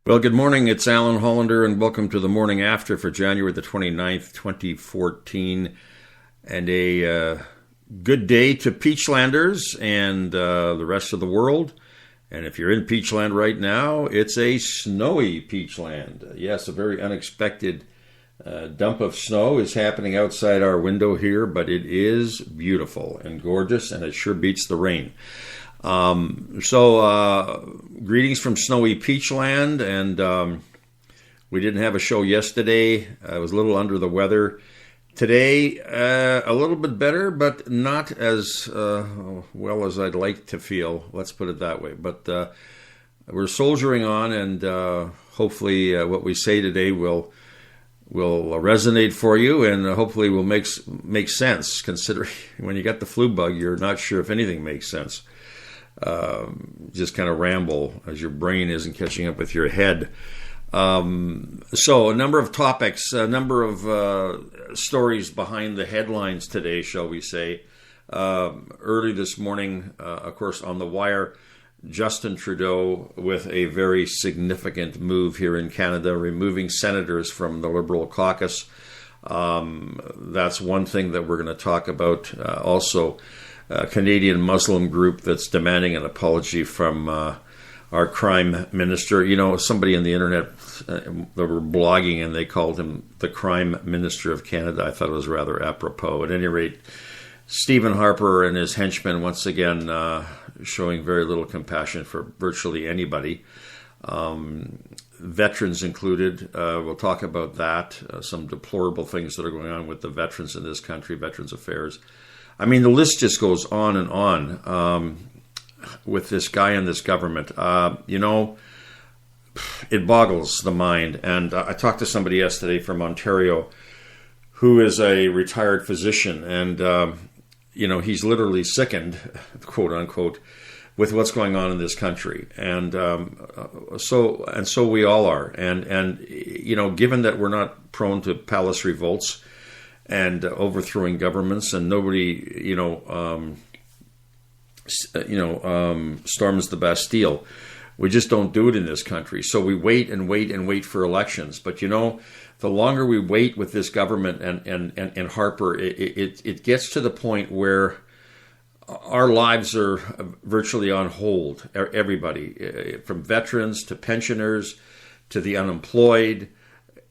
Well, good morning. It's Alan Hollander, and welcome to the morning after for January the 29th, 2014. And a good day to Peachlanders and the rest of the world. And if you're in Peachland right now, it's a snowy Peachland. Yes, a very unexpected dump of snow is happening outside our window here, but it is beautiful and gorgeous, and it sure beats the rain. Greetings from snowy Peachland, and we didn't have a show yesterday. I was a little under the weather. Today, a little bit better, but not as well as I'd like to feel. Let's put it that way. But we're soldiering on, and hopefully what we say today will resonate for you, and hopefully will make sense, considering when you got the flu bug, you're not sure if anything makes sense. Just kind of ramble as your brain isn't catching up with your head. So a number of topics, a number of stories behind the headlines today, shall we say. Early this morning, of course, on the wire, Justin Trudeau with a very significant move here in Canada, removing senators from the Liberal caucus. That's one thing that we're going to talk about. Also, a Canadian Muslim group that's demanding an apology from our crime minister. You know, somebody on the internet, they were blogging and they called him the crime minister of Canada. I thought it was rather apropos. At any rate, Stephen Harper and his henchmen once again showing very little compassion for virtually anybody. Veterans included. We'll talk about that. Some deplorable things that are going on with the veterans in this country, Veterans Affairs. I mean, the list just goes on and on with this guy and this government. It boggles the mind. And I talked to somebody yesterday from Ontario who is a retired physician. And, he's literally sickened, quote unquote, with what's going on in this country. And so we all are. And given that we're not prone to palace revolts and overthrowing governments, and nobody, storms the Bastille. We just don't do it in this country. So we wait and wait and wait for elections. But the longer we wait with this government and Harper, it gets to the point where our lives are virtually on hold. Everybody, from veterans to pensioners to the unemployed.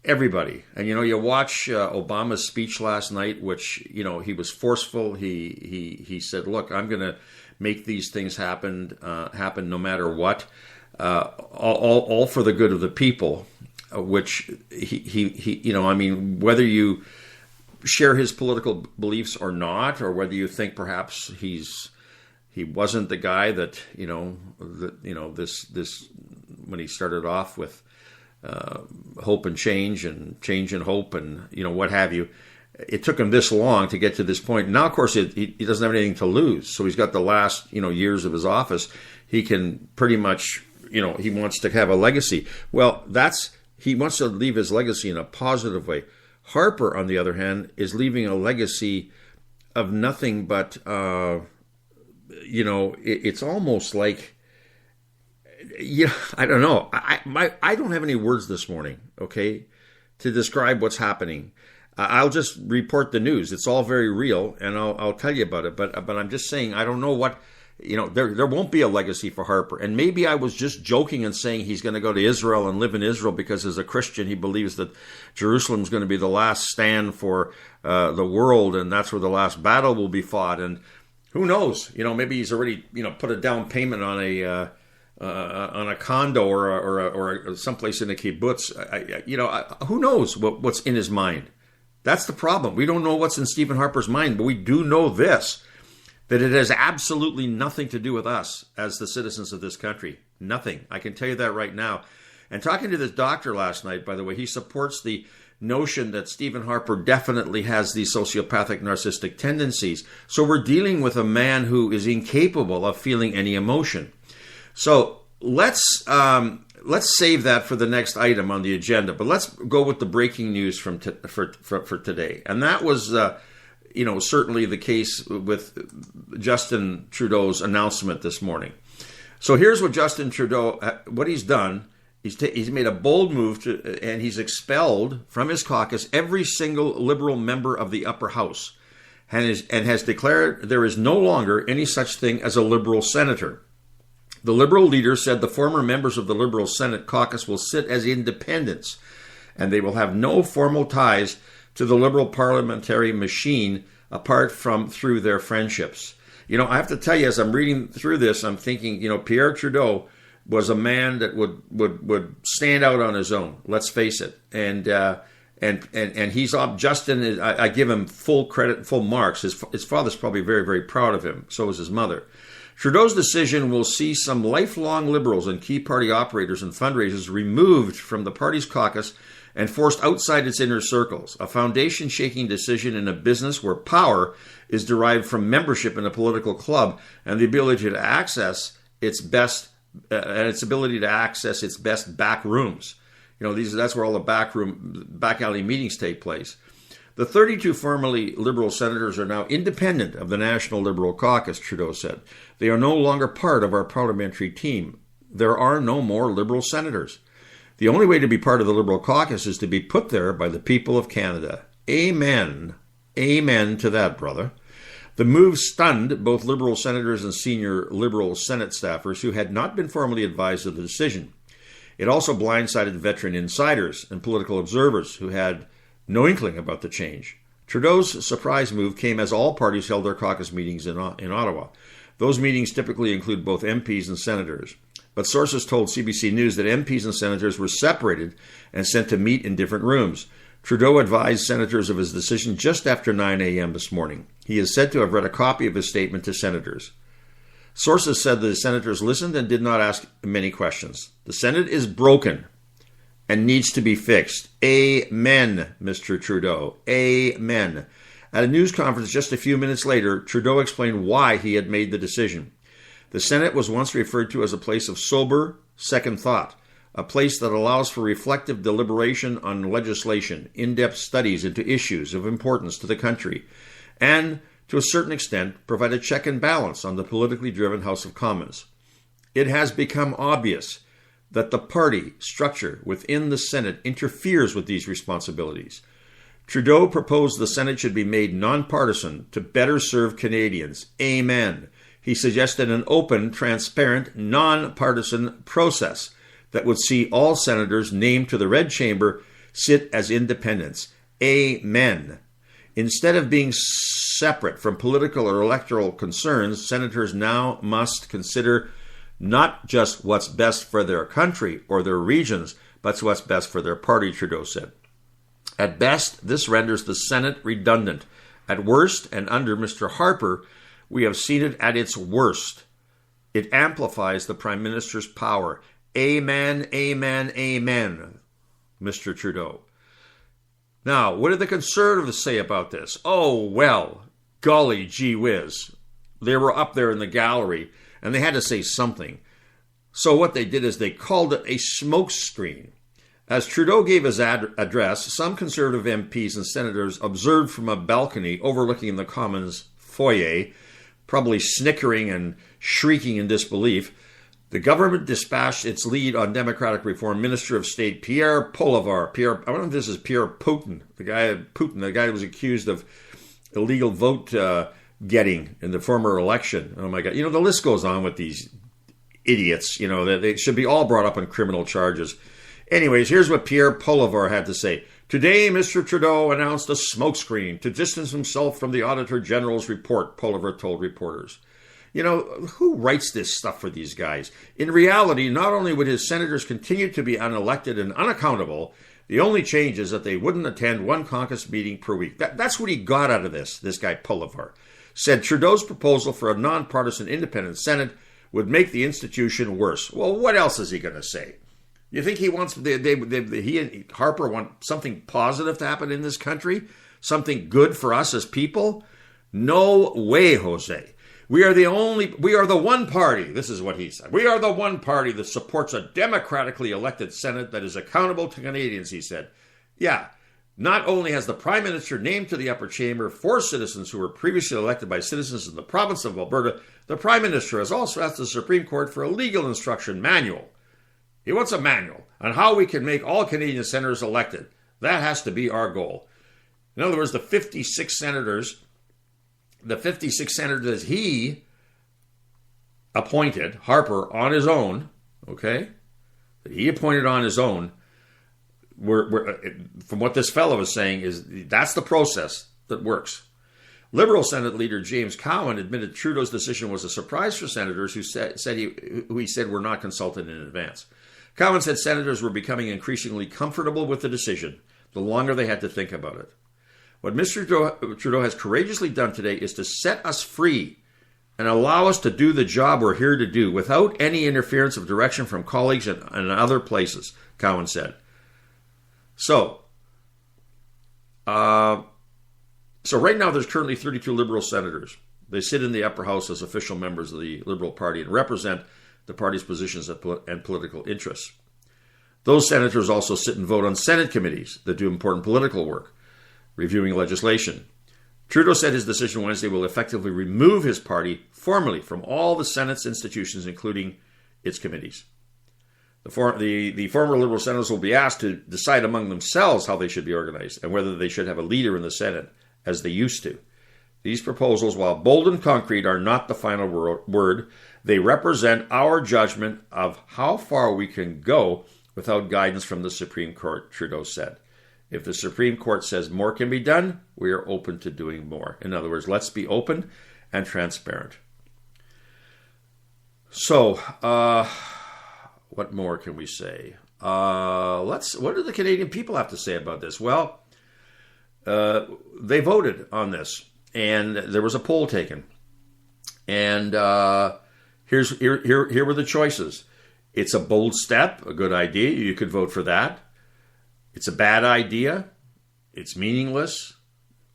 Everybody. And, you watch Obama's speech last night, which, he was forceful. He said, look, I'm going to make these things happen no matter what, all for the good of the people, which whether you share his political beliefs or not, or whether you think perhaps he wasn't the guy that, this when he started off with hope and change and hope and what have you. It took him this long to get to this point. Now, of course, he doesn't have anything to lose. So he's got the last years of his office. He can pretty much he wants to have a legacy. Well, he wants to leave his legacy in a positive way. Harper, on the other hand, is leaving a legacy of nothing but it's almost like. Yeah, I don't know. I don't have any words this morning, okay, to describe what's happening. I'll just report the news. It's all very real, and I'll tell you about it. But I'm just saying, I don't know what, there won't be a legacy for Harper. And maybe I was just joking and saying he's going to go to Israel and live in Israel because as a Christian, he believes that Jerusalem's going to be the last stand for the world, and that's where the last battle will be fought. And who knows? Maybe he's already, put a down payment on a condo or someplace in a kibbutz. Who knows what's in his mind? That's the problem. We don't know what's in Stephen Harper's mind, but we do know this, that it has absolutely nothing to do with us as the citizens of this country. Nothing. I can tell you that right now. And talking to this doctor last night, by the way, he supports the notion that Stephen Harper definitely has these sociopathic narcissistic tendencies. So we're dealing with a man who is incapable of feeling any emotion. So let's save that for the next item on the agenda. But let's go with the breaking news for today, and that was certainly the case with Justin Trudeau's announcement this morning. So here's what Justin Trudeau, what he's done He's made a bold move and he's expelled from his caucus every single Liberal member of the upper house and has declared there is no longer any such thing as a Liberal senator. The Liberal leader said the former members of the Liberal Senate caucus will sit as independents and they will have no formal ties to the Liberal parliamentary machine apart from through their friendships. I have to tell you, as I'm reading through this, I'm thinking, Pierre Trudeau was a man that would stand out on his own. Let's face it, and he's Justin. I give him full credit, full marks. His father's probably very, very proud of him. So is his mother. Trudeau's decision will see some lifelong Liberals and key party operators and fundraisers removed from the party's caucus and forced outside its inner circles, a foundation-shaking decision in a business where power is derived from membership in a political club and the ability to access its best back rooms. That's where all the back alley meetings take place. The 32 formerly Liberal senators are now independent of the National Liberal Caucus, Trudeau said. They are no longer part of our parliamentary team. There are no more Liberal senators. The only way to be part of the Liberal caucus is to be put there by the people of Canada. Amen. Amen to that, brother. The move stunned both Liberal senators and senior Liberal Senate staffers who had not been formally advised of the decision. It also blindsided veteran insiders and political observers who had no inkling about the change. Trudeau's surprise move came as all parties held their caucus meetings in Ottawa. Those meetings typically include both MPs and senators. But sources told CBC News that MPs and senators were separated and sent to meet in different rooms. Trudeau advised senators of his decision just after 9 a.m. this morning. He is said to have read a copy of his statement to senators. Sources said the senators listened and did not ask many questions. The Senate is broken and needs to be fixed. Amen, Mr. Trudeau. Amen. At a news conference just a few minutes later, Trudeau explained why he had made the decision. The Senate was once referred to as a place of sober second thought, a place that allows for reflective deliberation on legislation, in-depth studies into issues of importance to the country, and, to a certain extent, provide a check and balance on the politically driven House of Commons. It has become obvious that the party structure within the Senate interferes with these responsibilities. Trudeau proposed the Senate should be made nonpartisan to better serve Canadians. Amen. He suggested an open, transparent, nonpartisan process that would see all senators named to the Red Chamber sit as independents. Amen. Instead of being separate from political or electoral concerns, senators now must consider not just what's best for their country or their regions, but what's best for their party, Trudeau said. At best, this renders the Senate redundant. At worst, and under Mr. Harper, we have seen it at its worst. It amplifies the Prime Minister's power. Amen, amen, amen, Mr. Trudeau. Now, what did the Conservatives say about this? Oh, well, golly gee whiz. They were up there in the gallery, and they had to say something. So what they did is they called it a smokescreen. As Trudeau gave his address, some Conservative MPs and senators observed from a balcony overlooking the Commons foyer, probably snickering and shrieking in disbelief. The government dispatched its lead on Democratic Reform Minister of State Pierre Poilievre. I don't know if this is Pierre Putin, the guy who was accused of illegal vote getting in the former election. Oh my God! The list goes on with these idiots. They should be all brought up on criminal charges. Anyways, here's what Pierre Poilievre had to say. Today, Mr. Trudeau announced a smokescreen to distance himself from the Auditor General's report, Poilievre told reporters. Who writes this stuff for these guys? In reality, not only would his senators continue to be unelected and unaccountable, the only change is that they wouldn't attend one caucus meeting per week. That's what he got out of this guy Poilievre. Said Trudeau's proposal for a nonpartisan independent Senate would make the institution worse. Well, what else is he going to say? You think he wants he and Harper want something positive to happen in this country? Something good for us as people? No way, Jose. We are the one party, this is what he said. We are the one party that supports a democratically elected Senate that is accountable to Canadians, he said. Yeah, not only has the Prime Minister named to the upper chamber 4 citizens who were previously elected by citizens in the province of Alberta, the Prime Minister has also asked the Supreme Court for a legal instruction manual. He wants a on how we can make all Canadian senators elected. That has to be our goal. In other words, the 56 senators that he appointed, Harper, on his own, okay, that he appointed on his own, from what this fellow is saying, is that's the process that works. Liberal Senate leader James Cowan admitted Trudeau's decision was a surprise for senators who he said were not consulted in advance. Cowan said senators were becoming increasingly comfortable with the decision the longer they had to think about it. What Mr. Trudeau has courageously done today is to set us free and allow us to do the job we're here to do without any interference of direction from colleagues and other places, Cowan said. So right now there's currently 32 Liberal senators. They sit in the upper house as official members of the Liberal Party and represent the party's positions and political interests. Those senators also sit and vote on Senate committees that do important political work, reviewing legislation. Trudeau said his decision Wednesday will effectively remove his party formally from all the Senate's institutions, including its committees. The former Liberal senators will be asked to decide among themselves how they should be organized and whether they should have a leader in the Senate, as they used to. These proposals, while bold and concrete, are not the final word. They represent our judgment of how far we can go without guidance from the Supreme Court, Trudeau said. If the Supreme Court says more can be done, we are open to doing more. In other words, let's be open and transparent. So, what more can we say? What do the Canadian people have to say about this? Well, they voted on this, and there was a poll taken. And here were the choices. It's a bold step, a good idea. You could vote for that. It's a bad idea. It's meaningless,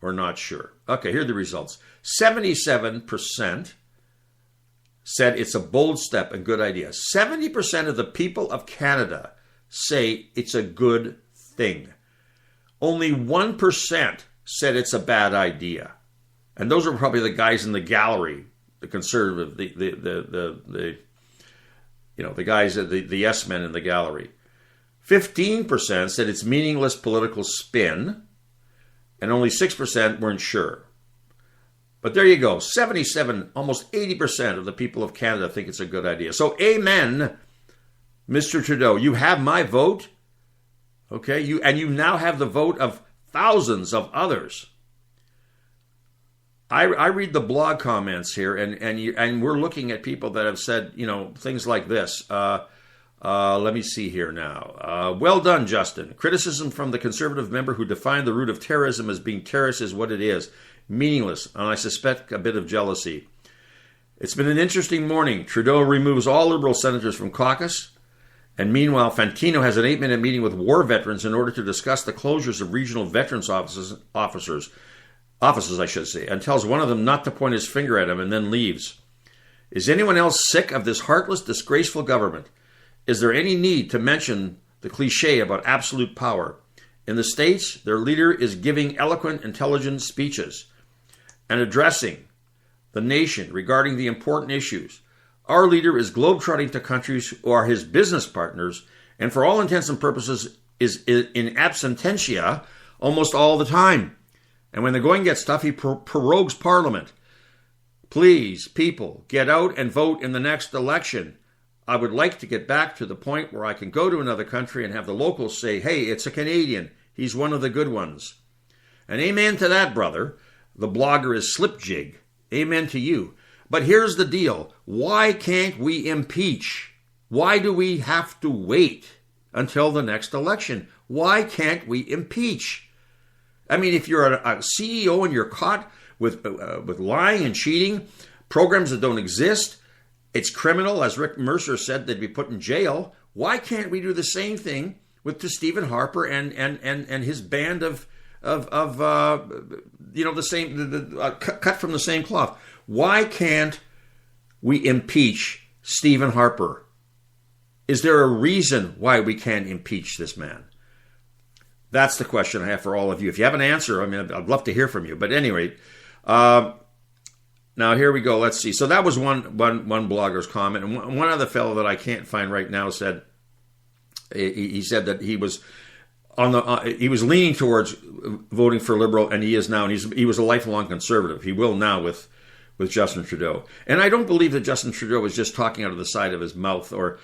or not sure. Okay, here are the results. 77% said it's a bold step and good idea. 70% of the people of Canada say it's a good thing. Only 1% said it's a bad idea. And those are probably the guys in the gallery, the conservative, the guys, the yes men in the gallery. 15% said it's meaningless political spin, and only 6% weren't sure. But there you go. 77, almost 80% of the people of Canada think it's a good idea. So amen, Mr. Trudeau. You have my vote. Okay, you now have the vote of thousands of others. I read the blog comments here, and we're looking at people that have said, things like this. Let me see here now. Well done, Justin. Criticism from the Conservative member who defined the root of terrorism as being terrorist is what it is. Meaningless, and I suspect a bit of jealousy. It's been an interesting morning. Trudeau removes all Liberal senators from caucus, and meanwhile, Fantino has an 8-minute meeting with war veterans in order to discuss the closures of regional veterans offices, and tells one of them not to point his finger at him and then leaves. Is anyone else sick of this heartless, disgraceful government? Is there any need to mention the cliche about absolute power? In the States, their leader is giving eloquent, intelligent speeches and addressing the nation regarding the important issues. Our leader is globetrotting to countries who are his business partners, and for all intents and purposes is in absentia almost all the time. And when the going gets tough, he prorogues Parliament. Please, people, get out and vote in the next election. I would like to get back to the point where I can go to another country and have the locals say, hey, it's a Canadian. He's one of the good ones. And amen to that, brother. The blogger is Slipjig. Amen to you. But here's the deal. Why can't we impeach? Why do we have to wait until the next election? Why can't we impeach? I mean, if you're a CEO and you're caught with lying and cheating, programs that don't exist, it's criminal. As Rick Mercer said, they'd be put in jail. Why can't we do the same thing to Stephen Harper and his band of the same cut from the same cloth? Why can't we impeach Stephen Harper? Is there a reason why we can't impeach this man? That's the question I have for all of you. If you have an answer, I mean, I'd love to hear from you. But anyway, now here we go. Let's see. So that was one blogger's comment. And one other fellow that I can't find right now said, He said that he was he was leaning towards voting for Liberal, and he is now. And he was a lifelong Conservative. He will now with Justin Trudeau. And I don't believe that Justin Trudeau was just talking out of the side of his mouth, or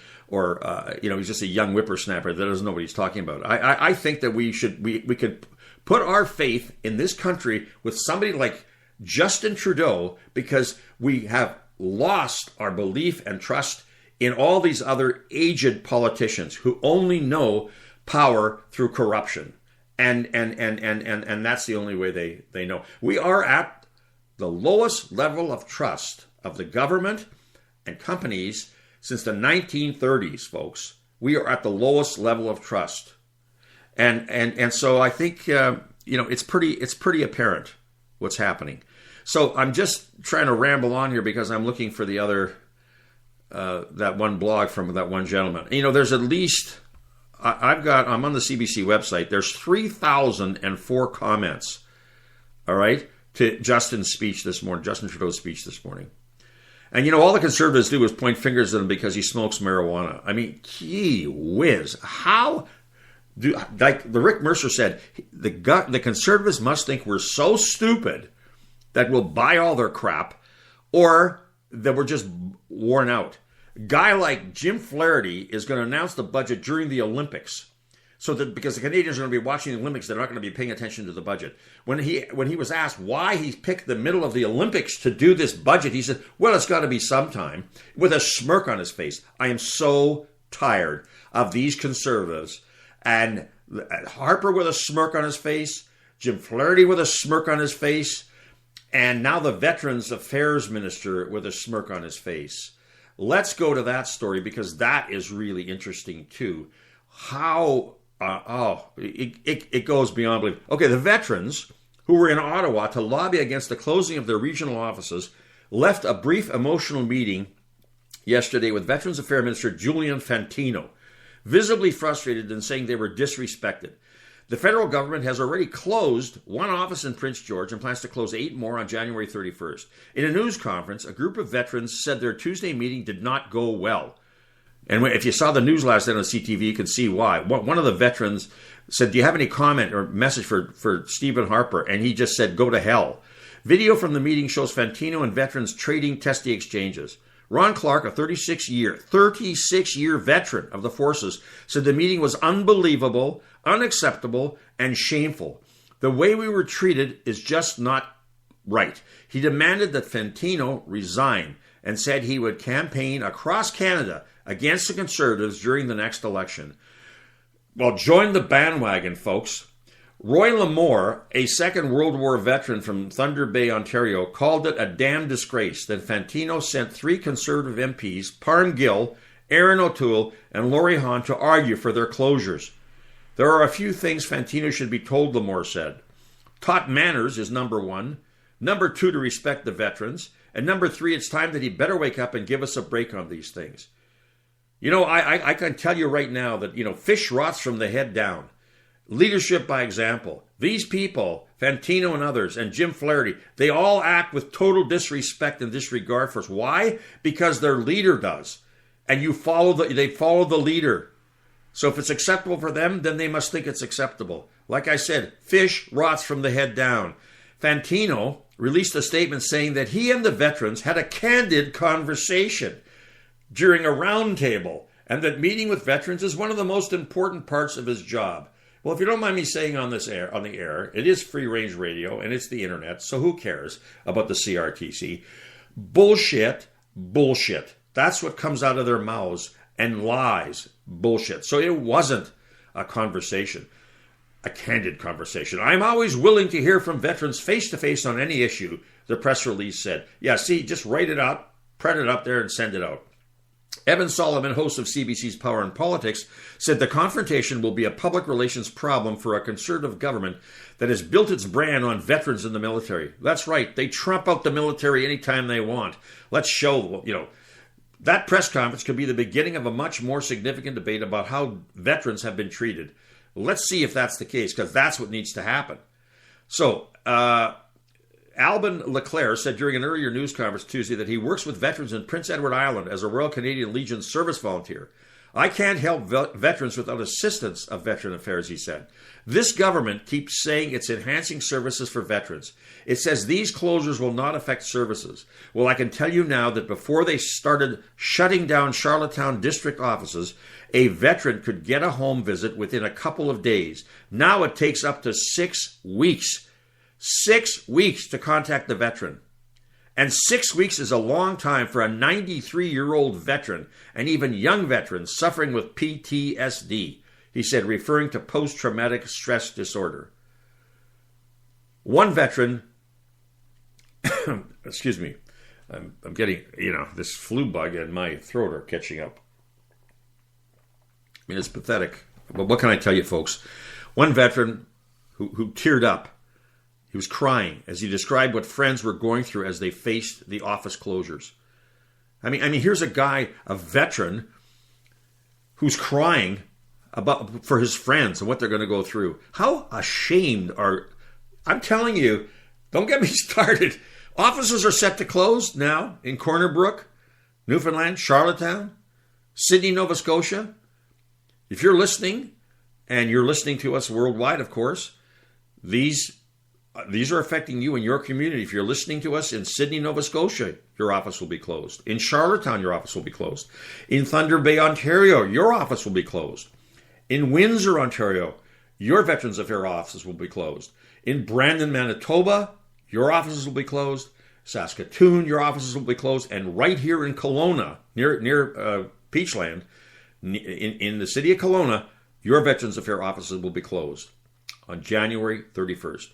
he's just a young whippersnapper that doesn't know what he's talking about. I think that we could put our faith in this country with somebody like Justin Trudeau, because we have lost our belief and trust in all these other aged politicians who only know power through corruption. And that's the only way they know. We are at the lowest level of trust of the government and companies since the 1930s, folks. We are at the lowest level of trust. And so I think it's pretty apparent what's happening. So I'm just trying to ramble on here because I'm looking for the other that one blog from that one gentleman. There's at least I'm on the CBC website. There's 3,004 comments. All right, to Justin Trudeau's speech this morning. And all the Conservatives do is point fingers at him because he smokes marijuana. I mean, gee whiz, how? Like the Rick Mercer said, the Conservatives must think we're so stupid that we'll buy all their crap, or that we're just worn out. A guy like Jim Flaherty is going to announce the budget during the Olympics, because the Canadians are going to be watching the Olympics, they're not going to be paying attention to the budget. When he was asked why he picked the middle of the Olympics to do this budget, he said, "Well, it's got to be sometime," with a smirk on his face. I am so tired of these Conservatives. And Harper with a smirk on his face, Jim Flaherty with a smirk on his face, and now the Veterans Affairs Minister with a smirk on his face. Let's go to that story, because that is really interesting too. How, it goes beyond belief. Okay, the veterans who were in Ottawa to lobby against the closing of their regional offices left a brief emotional meeting yesterday with Veterans Affairs Minister Julian Fantino, visibly frustrated and saying they were disrespected. The federal government has already closed one office in Prince George and plans to close 8 more on January 31st. In a news conference, a group of veterans said their Tuesday meeting did not go well. And if you saw the news last night on CTV, you can see why. One of the veterans said, "Do you have any comment or message for Stephen Harper?" And he just said, "Go to hell." Video from the meeting shows Fantino and veterans trading testy exchanges. Ron Clark, a 36-year veteran of the forces, said the meeting was unbelievable, unacceptable, and shameful. The way we were treated is just not right. He demanded that Fantino resign and said he would campaign across Canada against the Conservatives during the next election. Well, join the bandwagon, folks. Roy L'Amour, a Second World War veteran from Thunder Bay, Ontario, called it a damn disgrace that Fantino sent 3 Conservative MPs, Parm Gill, Aaron O'Toole, and Laurie Hahn, to argue for their closures. There are a few things Fantino should be told, L'Amour said. Taught manners is number 1. Number 2, to respect the veterans. And number 3, it's time that he better wake up and give us a break on these things. I can tell you right now that, fish rots from the head down. Leadership by example. These people, Fantino and others, and Jim Flaherty, they all act with total disrespect and disregard for us. Why? Because their leader does. And they follow the leader. So if it's acceptable for them, then they must think it's acceptable. Like I said, fish rots from the head down. Fantino released a statement saying that he and the veterans had a candid conversation during a roundtable, and that meeting with veterans is one of the most important parts of his job. Well, if you don't mind me saying on the air, it is free-range radio, and it's the internet, so who cares about the CRTC? Bullshit. That's what comes out of their mouths, and lies. Bullshit. So it wasn't a conversation, a candid conversation. I'm always willing to hear from veterans face-to-face on any issue, the press release said. Yeah, see, just write it up, print it up there, and send it out. Evan Solomon, host of CBC's Power and Politics, said the confrontation will be a public relations problem for a Conservative government that has built its brand on veterans in the military. That's right. They trump out the military anytime they want. Let's show, that press conference could be the beginning of a much more significant debate about how veterans have been treated. Let's see if that's the case, because that's what needs to happen. So, Alban Leclerc said during an earlier news conference Tuesday that he works with veterans in Prince Edward Island as a Royal Canadian Legion service volunteer. I can't help veterans without assistance of Veteran Affairs, he said. This government keeps saying it's enhancing services for veterans. It says these closures will not affect services. Well, I can tell you now that before they started shutting down Charlottetown district offices, a veteran could get a home visit within a couple of days. Now it takes up to 6 weeks. 6 weeks to contact the veteran. And 6 weeks is a long time for a 93-year-old veteran and even young veterans suffering with PTSD, he said, referring to post-traumatic stress disorder. One veteran, excuse me, I'm getting, this flu bug and my throat are catching up. I mean, it's pathetic. But what can I tell you, folks? One veteran who teared up, he was crying as he described what friends were going through as they faced the office closures. I mean, here's a guy, a veteran, who's crying for his friends and what they're going to go through. How ashamed I'm telling you, don't get me started. Offices are set to close now in Corner Brook, Newfoundland, Charlottetown, Sydney, Nova Scotia. If you're listening, and you're listening to us worldwide, of course, these are affecting you in your community. If you're listening to us in Sydney, Nova Scotia, your office will be closed. In Charlottetown, your office will be closed. In Thunder Bay, Ontario, your office will be closed. In Windsor, Ontario, your Veterans Affairs offices will be closed. In Brandon, Manitoba, your offices will be closed. Saskatoon, your offices will be closed. And right here in Kelowna, near Peachland, in the city of Kelowna, your Veterans Affairs offices will be closed on January 31st.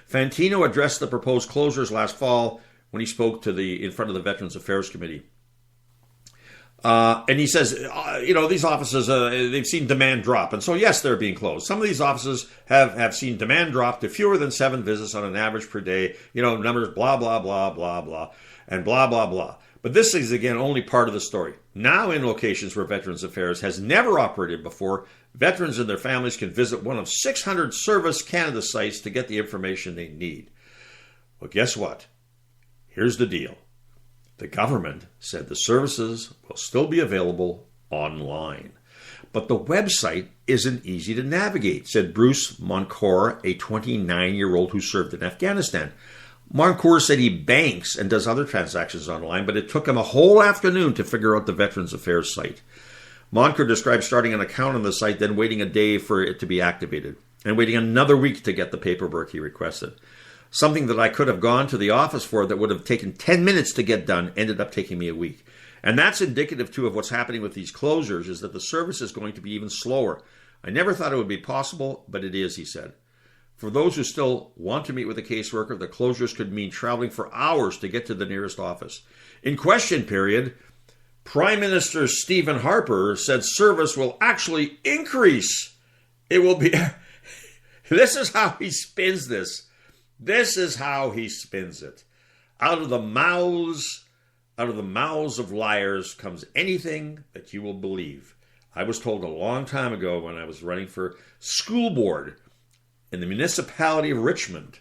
Fantino addressed the proposed closures last fall when he spoke in front of the Veterans Affairs Committee. And he says, these offices, they've seen demand drop. And so, yes, they're being closed. Some of these offices have seen demand drop to fewer than 7 visits on an average per day. Numbers, blah, blah, blah, blah, blah, and blah, blah, blah. But this is, again, only part of the story. Now, in locations where Veterans Affairs has never operated before, veterans and their families can visit one of 600 Service Canada sites to get the information they need. Well, guess what? Here's the deal. The government said the services will still be available online. But the website isn't easy to navigate, said Bruce Moncour, a 29-year-old who served in Afghanistan. Moncour said he banks and does other transactions online, but it took him a whole afternoon to figure out the Veterans Affairs site. Moncour described starting an account on the site, then waiting a day for it to be activated, and waiting another week to get the paperwork he requested. Something that I could have gone to the office for that would have taken 10 minutes to get done ended up taking me a week. And that's indicative, too, of what's happening with these closures, is that the service is going to be even slower. I never thought it would be possible, but it is, he said. For those who still want to meet with a caseworker, the closures could mean traveling for hours to get to the nearest office. In question period, Prime Minister Stephen Harper said service will actually increase. It will be... This is how he spins this. This is how he spins it. Out of the mouths of liars comes anything that you will believe. I was told a long time ago when I was running for school board in the municipality of Richmond,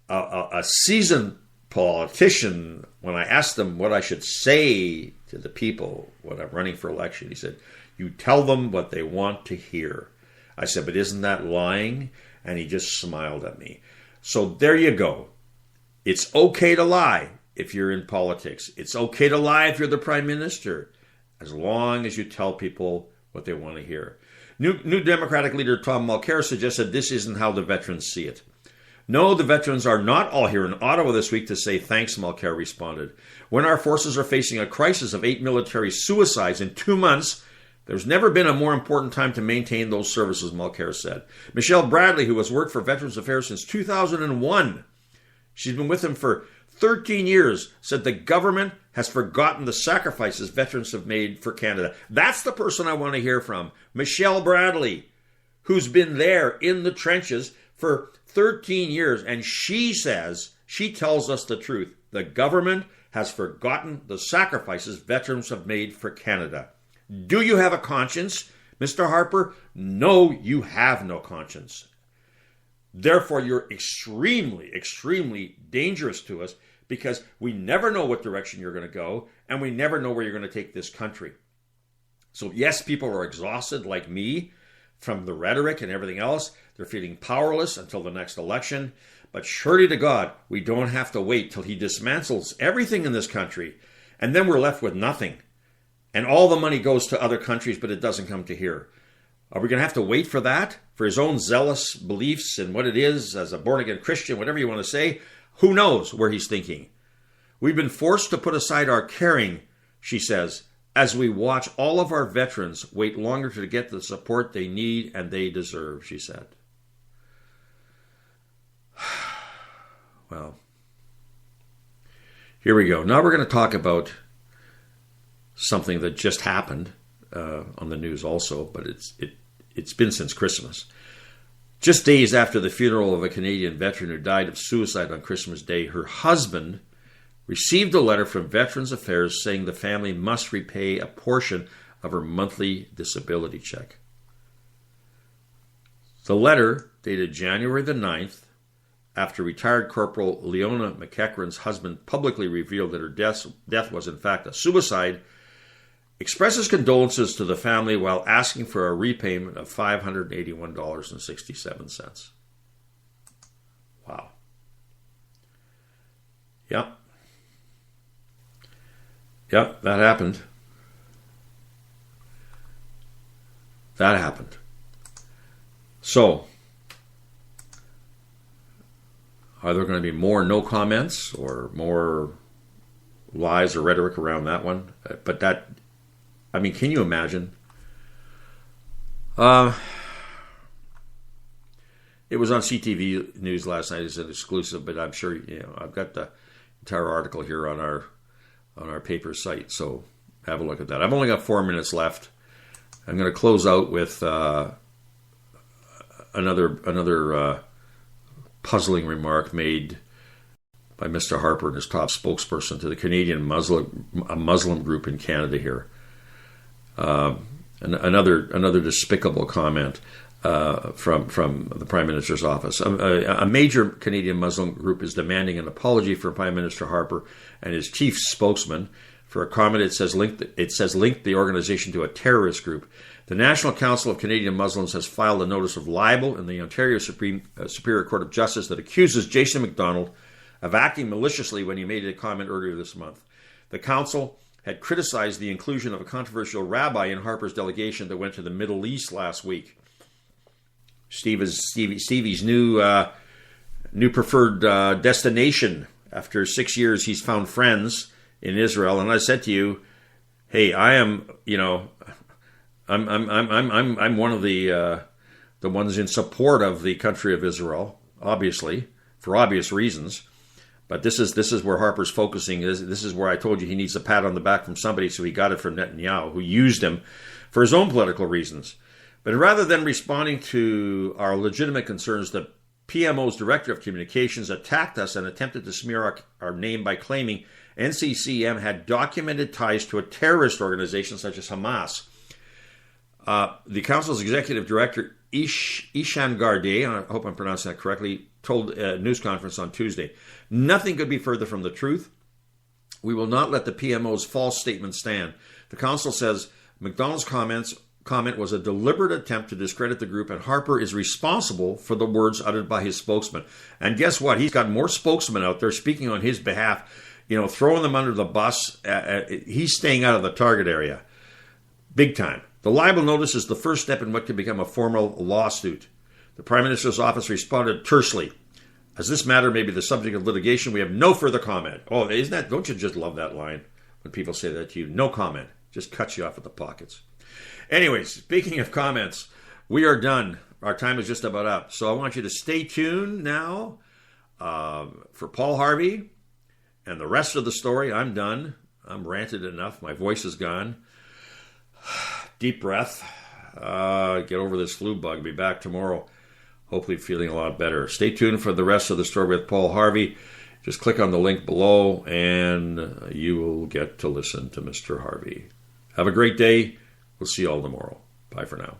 a seasoned politician, when I asked them what I should say to the people when I'm running for election, he said, "You tell them what they want to hear." I said, "But isn't that lying?" And he just smiled at me. So there you go. It's okay to lie if you're in politics. It's okay to lie if you're the prime minister, as long as you tell people what they want to hear. New Democratic leader Tom Mulcair suggested this isn't how the veterans see it. No, the veterans are not all here in Ottawa this week to say thanks, Mulcair responded. When our forces are facing a crisis of 8 military suicides in 2 months, there's never been a more important time to maintain those services, Mulcair said. Michelle Bradley, who has worked for Veterans Affairs since 2001, she's been with him for 13 years, said the government has forgotten the sacrifices veterans have made for Canada. That's the person I want to hear from. Michelle Bradley, who's been there in the trenches for 13 years. And she tells us the truth. The government has forgotten the sacrifices veterans have made for Canada. Do you have a conscience, Mr. Harper? No, you have no conscience. Therefore, you're extremely, extremely dangerous to us because we never know what direction you're going to go and we never know where you're going to take this country. So yes, people are exhausted like me from the rhetoric and everything else. They're feeling powerless until the next election. But surely to God, we don't have to wait till he dismantles everything in this country. And then we're left with nothing. And all the money goes to other countries, but it doesn't come to here. Are we going to have to wait for that? For his own zealous beliefs and what it is as a born-again Christian, whatever you want to say? Who knows where he's thinking? We've been forced to put aside our caring, she says, as we watch all of our veterans wait longer to get the support they need and they deserve, she said. Well, here we go. Now we're going to talk about something that just happened on the news also, but it's been since Christmas. Just days after the funeral of a Canadian veteran who died of suicide on Christmas Day, her husband received a letter from Veterans Affairs saying the family must repay a portion of her monthly disability check. The letter, dated January the 9th, after retired Corporal Leona McEachran's husband publicly revealed that her death was in fact a suicide, expresses condolences to the family while asking for a repayment of $581.67. Wow. Yeah. Yeah, that happened. That happened. So, are there going to be more no comments or more lies or rhetoric around that one? But that, I mean, can you imagine? It was on CTV News last night as an exclusive, but I'm sure, I've got the entire article here on our paper site, so have a look at that. I've only got 4 minutes left. I'm going to close out with another puzzling remark made by Mr. Harper and his top spokesperson to the Canadian Muslim group in Canada here. Another despicable comment from the Prime Minister's office. A major Canadian Muslim group is demanding an apology from Prime Minister Harper and his chief spokesman for a comment it says linked the organization to a terrorist group. The National Council of Canadian Muslims has filed a notice of libel in the Ontario Superior Court of Justice that accuses Jason McDonald of acting maliciously when he made a comment earlier this month. The council had criticized the inclusion of a controversial rabbi in Harper's delegation that went to the Middle East last week. Stevie's new preferred destination. After 6 years, he's found friends in Israel, and I said to you, "Hey, I'm one of the ones in support of the country of Israel, obviously for obvious reasons." But this is where Harper's focusing. This is where I told you he needs a pat on the back from somebody, so he got it from Netanyahu, who used him for his own political reasons. But rather than responding to our legitimate concerns, the PMO's Director of Communications attacked us and attempted to smear our name by claiming NCCM had documented ties to a terrorist organization such as Hamas. The Council's Executive Director, Ishan Garde, I hope I'm pronouncing that correctly, told a news conference on Tuesday, "Nothing could be further from the truth. We will not let the PMO's false statement stand." The Council says McDonald's comment was a deliberate attempt to discredit the group, and Harper is responsible for the words uttered by his spokesman. And guess what? He's got more spokesmen out there speaking on his behalf, throwing them under the bus. He's staying out of the target area. Big time. The libel notice is the first step in what could become a formal lawsuit. The Prime Minister's office responded tersely. "As this matter may be the subject of litigation, we have no further comment." Oh, don't you just love that line when people say that to you? No comment. Just cuts you off at the pockets. Anyways, speaking of comments, we are done. Our time is just about up. So I want you to stay tuned now for Paul Harvey and the rest of the story. I'm done. I'm ranted enough. My voice is gone. Deep breath. Get over this flu bug. Be back tomorrow. Hopefully feeling a lot better. Stay tuned for the rest of the story with Paul Harvey. Just click on the link below and you will get to listen to Mr. Harvey. Have a great day. We'll see you all tomorrow. Bye for now.